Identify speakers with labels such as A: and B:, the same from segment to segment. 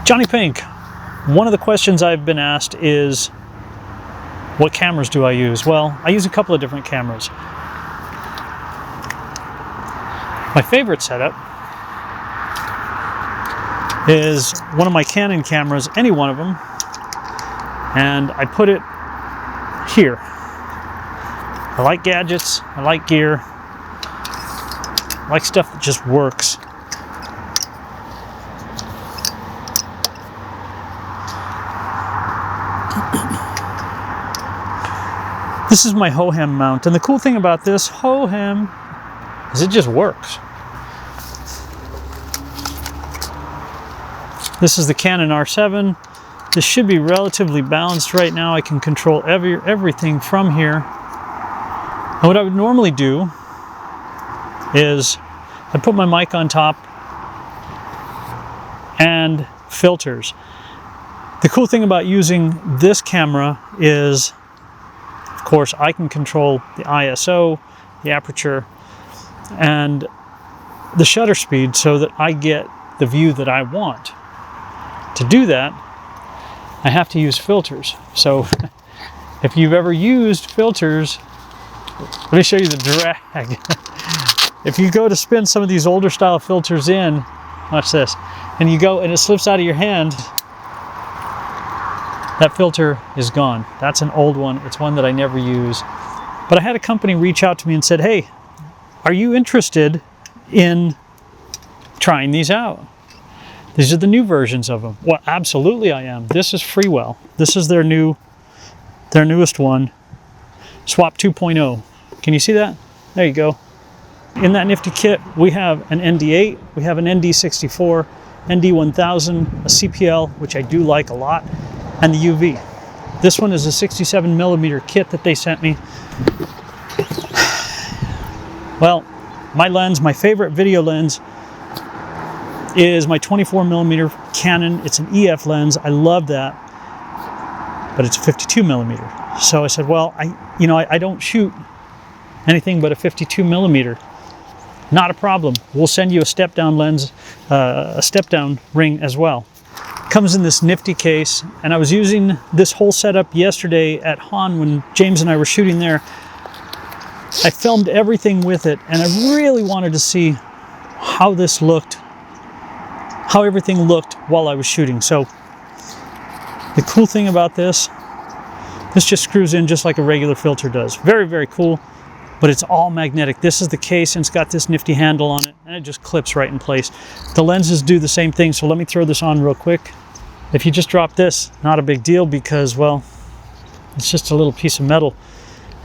A: JonnyPink, one of the questions I've been asked is, what cameras do I use? Well, I use a couple of different cameras. My favorite setup is one of my Canon cameras, any one of them, and I put it here. I like gadgets, I like gear, I like stuff that just works. This is my Hohem mount, and the cool thing about this Hohem is it just works. This is the Canon R7. This should be relatively balanced right now. I can control everything from here. And what I would normally do is I put my mic on top and filters. The cool thing about using this camera is, of course, I can control the ISO, the aperture, and the shutter speed so that I get the view that I want. To do that, I have to use filters. So if you've ever used filters, let me show you the drag. If you go to spin some of these older style filters in, watch this, and you go and it slips out of your hand, that filter is gone. That's an old one. It's one that I never use. But I had a company reach out to me and said, hey, are you interested in trying these out? These are the new versions of them. Well, absolutely I am. This is Freewell. This is their newest one, Swap 2.0. Can you see that? There you go. In that nifty kit, we have an ND8, we have an ND64, ND1000, a CPL, which I do like a lot, and the UV. This one is a 67mm kit that they sent me. Well, my lens, my favorite video lens, is my 24mm Canon. It's an EF lens. I love that, but it's a 52mm. So I said, well, I don't shoot anything but a 52mm. Not a problem. We'll send you a step-down lens, a step-down ring as well. Comes in this nifty case, and I was using this whole setup yesterday at Han when James and I were shooting there. I filmed everything with it, and I really wanted to see how this looked, how everything looked while I was shooting. So the cool thing about this just screws in just like a regular filter does. Very, very cool, but it's all magnetic. This is the case, and it's got this nifty handle on it, and it just clips right in place. The lenses do the same thing, so let me throw this on real quick. If you just drop this, not a big deal because, well, it's just a little piece of metal,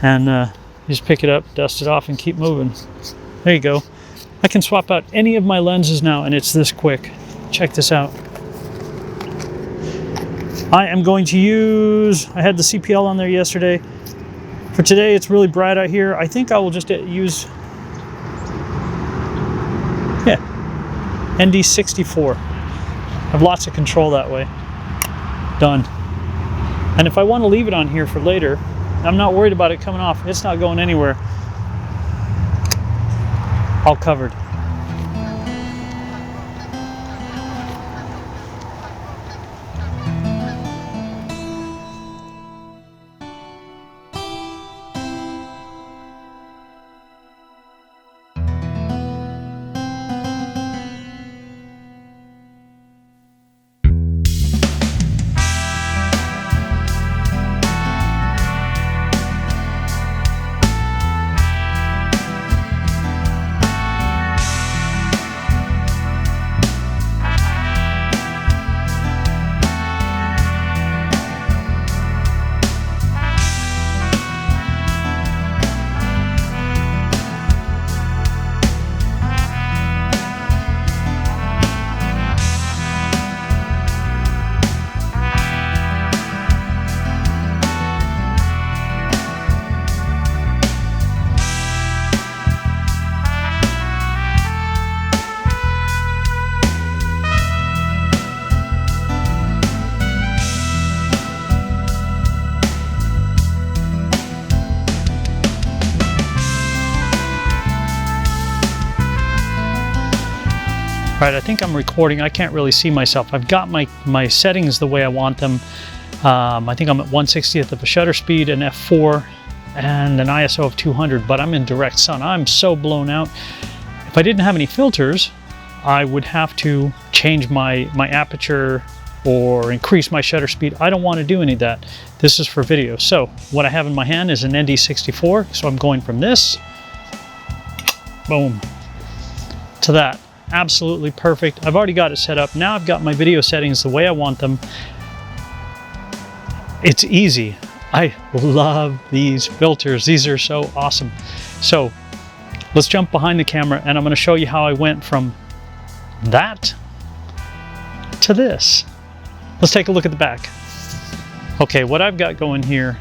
A: and you just pick it up, dust it off, and keep moving. There you go. I can swap out any of my lenses now, and it's this quick. Check this out. I am going to use, I had the CPL on there yesterday. For today, it's really bright out here. I think I will just use, ND64. I have lots of control that way. Done. And if I want to leave it on here for later, I'm not worried about it coming off. It's not going anywhere. All covered. Right, I think I'm recording. I can't really see myself. I've got my settings the way I want them. I think I'm at 1/60th of a shutter speed, an f4, and an ISO of 200, but I'm in direct sun. I'm so blown out. If I didn't have any filters, I would have to change my aperture or increase my shutter speed. I don't want to do any of that. This is for video. So what I have in my hand is an ND64. So I'm going from this, boom, to that. Absolutely perfect. I've already got it set up. Now I've got my video settings the way I want them. It's easy. I love these filters. These are so awesome. So let's jump behind the camera and I'm going to show you how I went from that to this. Let's take a look at the back. Okay, what I've got going here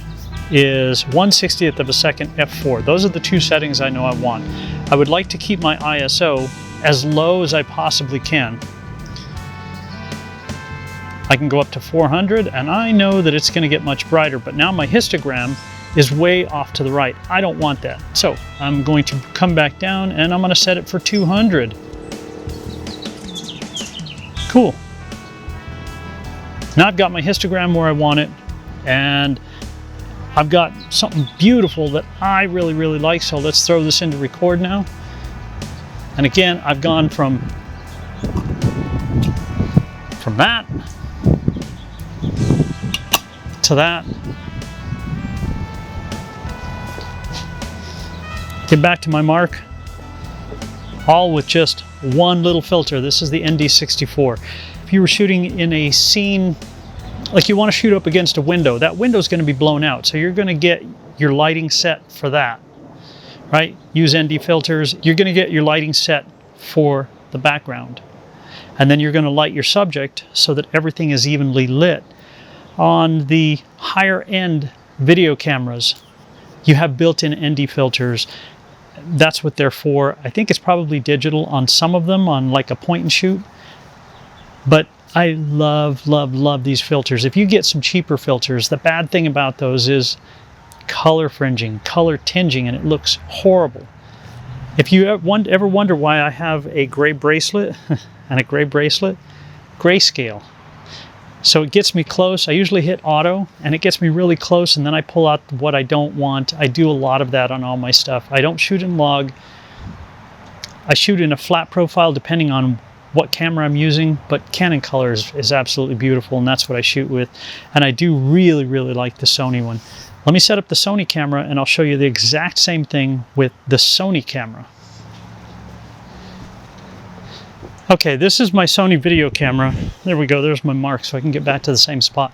A: is 1/60th of a second f4. Those are the two settings I know I want. I would like to keep my ISO as low as I possibly can. I can go up to 400 and I know that it's going to get much brighter, but now my histogram is way off to the right. I don't want that. So I'm going to come back down and I'm going to set it for 200. Cool. Now I've got my histogram where I want it, and I've got something beautiful that I really, really like. So let's throw this into record now. And again, I've gone from that to that. Get back to my mark, all with just one little filter. This is the ND64. If you were shooting in a scene, like you want to shoot up against a window, that window is going to be blown out. So you're going to get your lighting set for that, right? Use ND filters. You're going to get your lighting set for the background. And then you're going to light your subject so that everything is evenly lit. On the higher end video cameras, you have built-in ND filters. That's what they're for. I think it's probably digital on some of them, on like a point and shoot. But I love, love, love these filters. If you get some cheaper filters, the bad thing about those is color fringing, color tinging, and it looks horrible. If you ever wonder why I have a gray bracelet and a gray bracelet, grayscale. So it gets me close. I usually hit auto and it gets me really close, and then I pull out what I don't want. I do a lot of that on all my stuff. I don't shoot in log. I shoot in a flat profile depending on what camera I'm using, but Canon color is absolutely beautiful, and that's what I shoot with. And I do really, really like the Sony one. Let me set up the Sony camera and I'll show you the exact same thing with the Sony camera. Okay, this is my Sony video camera. There we go, there's my mark, so I can get back to the same spot.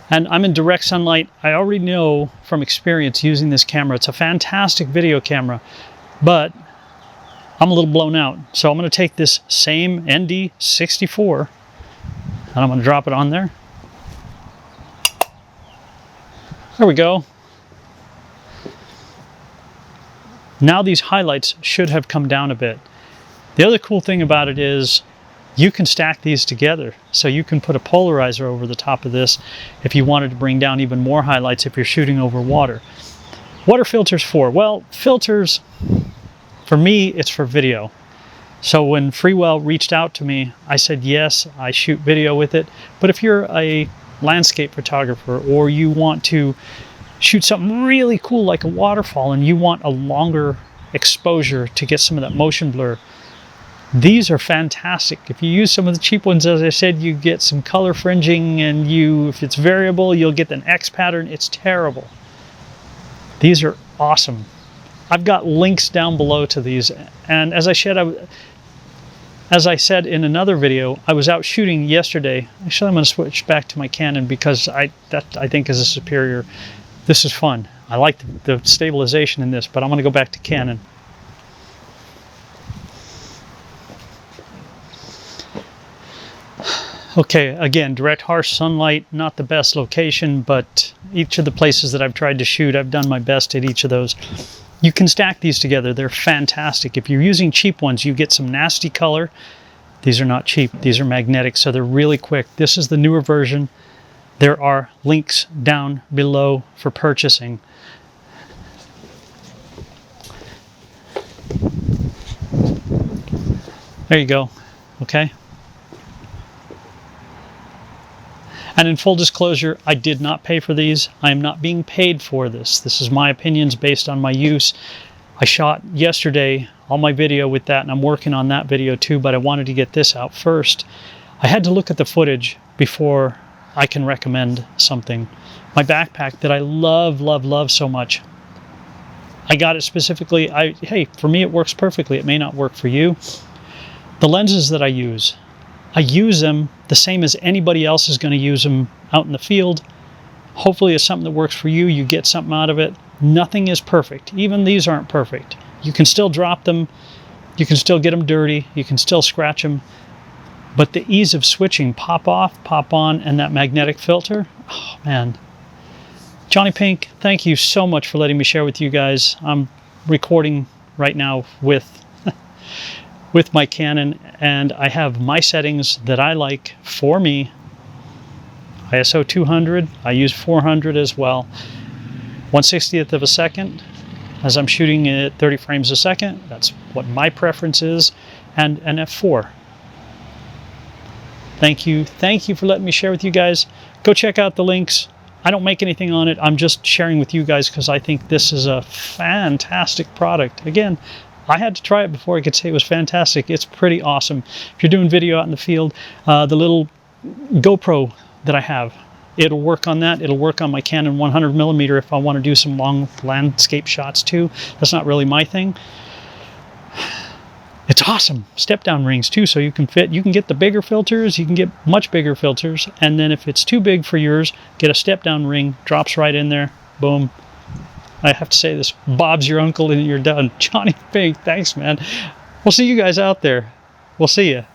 A: And I'm in direct sunlight. I already know from experience using this camera, it's a fantastic video camera, but I'm a little blown out. So I'm gonna take this same ND64 and I'm gonna drop it on there. There we go. Now these highlights should have come down a bit. The other cool thing about it is you can stack these together. So you can put a polarizer over the top of this if you wanted to bring down even more highlights if you're shooting over water. What are filters for? Well, filters, for me, it's for video. So when Freewell reached out to me, I said, yes, I shoot video with it. But if you're a landscape photographer or you want to shoot something really cool like a waterfall and you want a longer exposure to get some of that motion blur, these are fantastic. If you use some of the cheap ones, as I said, you get some color fringing, and if it's variable, you'll get an X pattern. It's terrible. These are awesome. I've got links down below to these, and as I said in another video, I was out shooting yesterday. Actually, I'm going to switch back to my Canon because that I think is a superior. This is fun. I like the stabilization in this, but I'm going to go back to Canon. Okay, again, direct harsh sunlight, not the best location, but each of the places that I've tried to shoot, I've done my best at each of those. You can stack these together. They're fantastic. If you're using cheap ones, you get some nasty color. These are not cheap. These are magnetic, so they're really quick. This is the newer version. There are links down below for purchasing. There you go. okay? And in full disclosure, I did not pay for these. I am not being paid for this. This is my opinions based on my use. I shot yesterday all my video with that, and I'm working on that video too, but I wanted to get this out first. I had to look at the footage before I can recommend something. My backpack that I love, love, love so much. I got it specifically. Hey, for me it works perfectly. It may not work for you. The lenses that I use them the same as anybody else is going to use them out in the field. Hopefully it's something that works for you. You get something out of it. Nothing is perfect. Even these aren't perfect. You can still drop them. You can still get them dirty. You can still scratch them. But the ease of switching, pop off, pop on, and that magnetic filter, oh man. JonnyPink, thank you so much for letting me share with you guys. I'm recording right now with with my Canon, and I have my settings that I like for me. ISO 200, I use 400 as well. 1/60th of a second, as I'm shooting at 30 frames a second. That's what my preference is, and an f4. Thank you for letting me share with you guys. Go check out the links. I don't make anything on it. I'm just sharing with you guys because I think this is a fantastic product. Again, I had to try it before I could say it was fantastic. It's pretty awesome. If you're doing video out in the field, the little GoPro that I have, it'll work on that. It'll work on my Canon 100mm if I want to do some long landscape shots too. That's not really my thing. It's awesome. Step down rings too, so you can get the bigger filters, you can get much bigger filters, and then if it's too big for yours, get a step down ring, drops right in there, boom. I have to say this, Bob's your uncle and you're done. JonnyPink, thanks man. We'll see you guys out there. We'll see you.